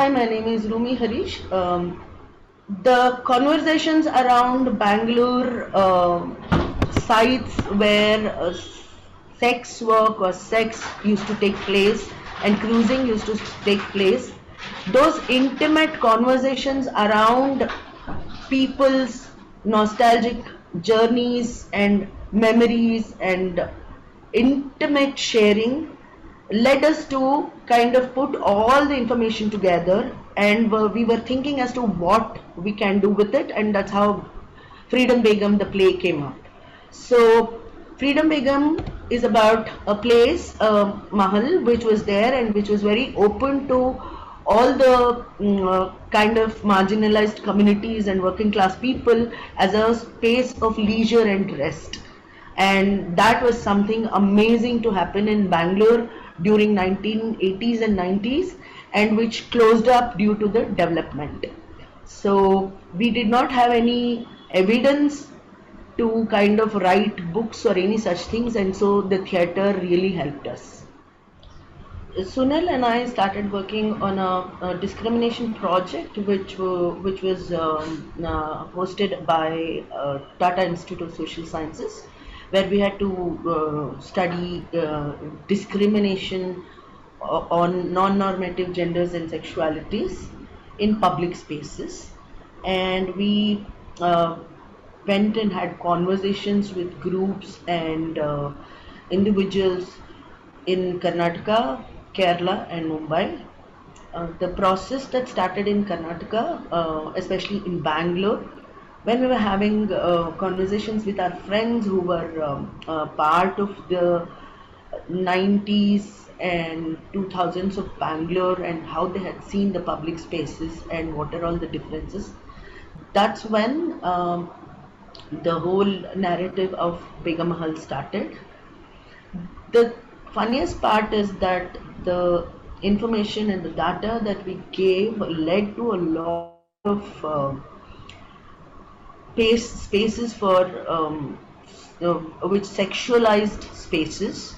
Hi, my name is Rumi Harish. The conversations around Bangalore sites where sex work or sex used to take place and cruising used to take place, those intimate conversations around people's nostalgic journeys and memories and intimate sharing led us to kind of put all the information together, and we were thinking as to what we can do with it, and that's how Freedom Begum the play came up. So Freedom Begum is about a place, mahal, which was there and which was very open to all the kind of marginalized communities and working class people as a space of leisure and rest. And that was something amazing to happen in Bangalore during 1980s and 90s, and which closed up due to the development. So we did not have any evidence to kind of write books or any such things, and so the theatre really helped us. Sunil and I started working on a discrimination project which was hosted by Tata Institute of Social Sciences, where we had to study discrimination on non-normative genders and sexualities in public spaces, and we went and had conversations with groups and individuals in Karnataka, Kerala and Mumbai. The process that started in Karnataka, especially in Bangalore, when we were having conversations with our friends who were part of the 90s and 2000s of Bangalore and how they had seen the public spaces and what are all the differences, that's when the whole narrative of Begum Mahal started. The funniest part is that the information and the data that we gave led to a lot of spaces for which sexualized spaces,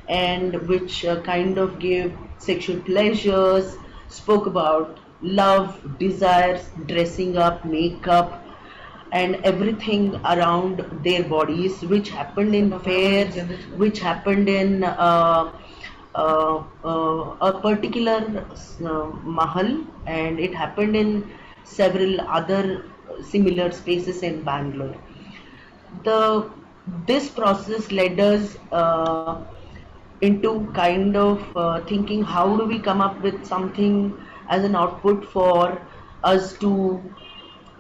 and which kind of gave sexual pleasures, spoke about love, desires, dressing up, makeup, and everything around their bodies, which happened in fairs, which happened in a particular mahal, and it happened in several other similar spaces in Bangalore. This process led us into kind of thinking, how do we come up with something as an output for us to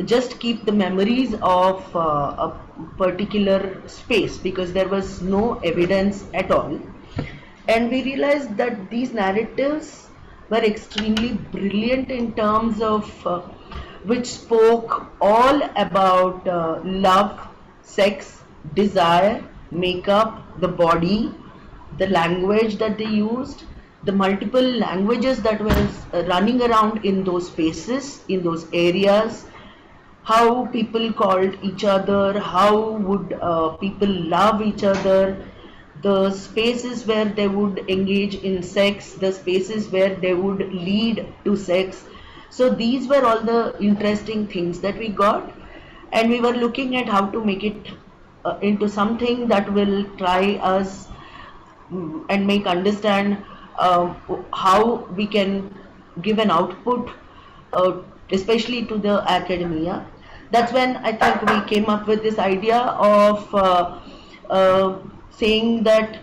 just keep the memories of a particular space, because there was no evidence at all. And we realized that these narratives were extremely brilliant in terms of which spoke all about love, sex, desire, makeup, the body, the language that they used, the multiple languages that was running around in those spaces, in those areas, how people called each other, how would people love each other, the spaces where they would engage in sex, the spaces where they would lead to sex. So these were all the interesting things that we got, and we were looking at how to make it into something that will try us and make understand how we can give an output, especially to the academia. That's when I think we came up with this idea of saying that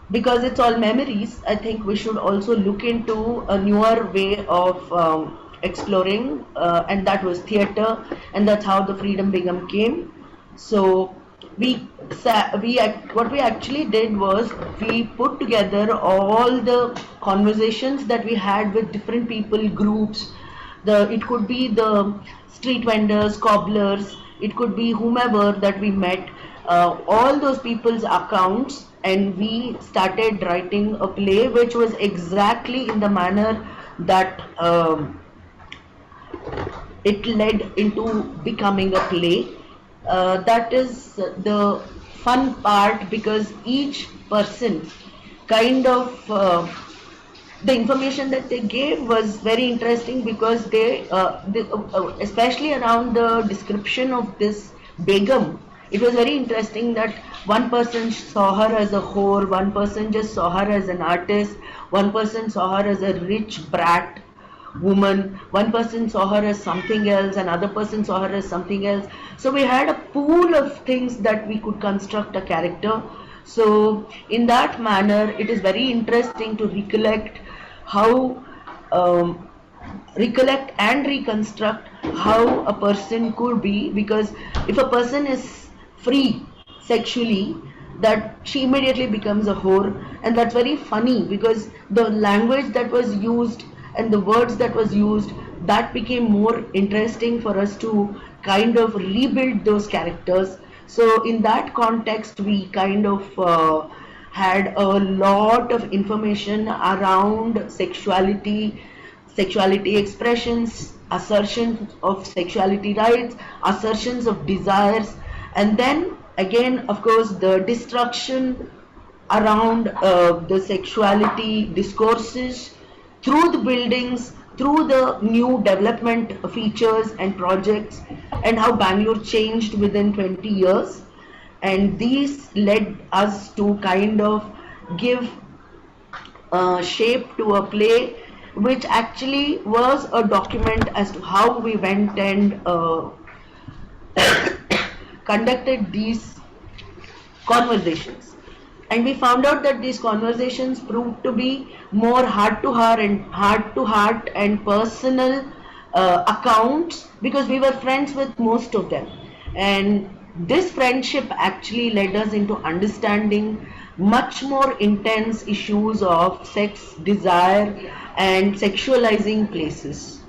because it's all memories, I think we should also look into a newer way of exploring, and that was theatre, and that's how the Freedom Begum came. So what we actually did was we put together all the conversations that we had with different people, groups. It could be the street vendors, cobblers, it could be whomever that we met, all those people's accounts, and we started writing a play which was exactly in the manner that it led into becoming a play. That is the fun part, because each person kind of the information that they gave was very interesting, because especially around the description of this Begum, it was very interesting that one person saw her as a whore, one person just saw her as an artist, one person saw her as a rich brat woman, one person saw her as something else, another person saw her as something else. So we had a pool of things that we could construct a character. So in that manner, it is very interesting to how um, recollect and reconstruct how a person could be, because if a person is free sexually, that she immediately becomes a whore. And that's very funny, because the language that was used and the words that was used, that became more interesting for us to kind of rebuild those characters. So in that context, we kind of had a lot of information around sexuality expressions, assertions of sexuality rights, assertions of desires, and then again, of course, the destruction around the sexuality discourses through the buildings, through the new development features and projects, and how Bangalore changed within 20 years. And these led us to kind of give shape to a play, which actually was a document as to how we went and conducted these conversations. And we found out that these conversations proved to be more heart to heart and personal accounts, because we were friends with most of them. And this friendship actually led us into understanding much more intense issues of sex, desire, and sexualizing places.